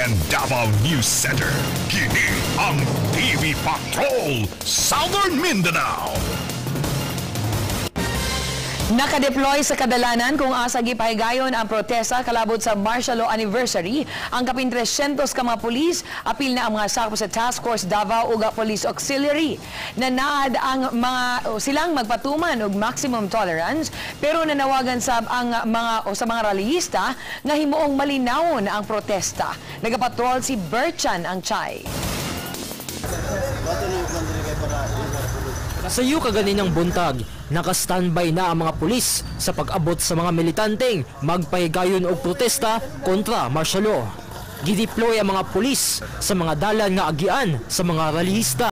and Davao News Center. Kini ang TV Patrol Southern Mindanao. Nakadeploy sa kadalanan kung asa gipahigayon ang protesta kalabot sa martial law anniversary. Ang kapin 300 ka mga pulis, apil na ang mga sakop sa Task Force Davao ug Police Auxiliary. Nanaad ang silang magpatuman og maximum tolerance, pero nanawagan sa mga rallyista nga himuong malinawon ang protesta. Nagapatrol si Berchan ang Chay. Sa iyo kaganinang buntag, naka-standby na ang mga pulis sa pag-abot sa mga militanteng magpahigayon og protesta kontra martial law. Gideploy ang mga pulis sa mga dalan nga agian sa mga rallyista.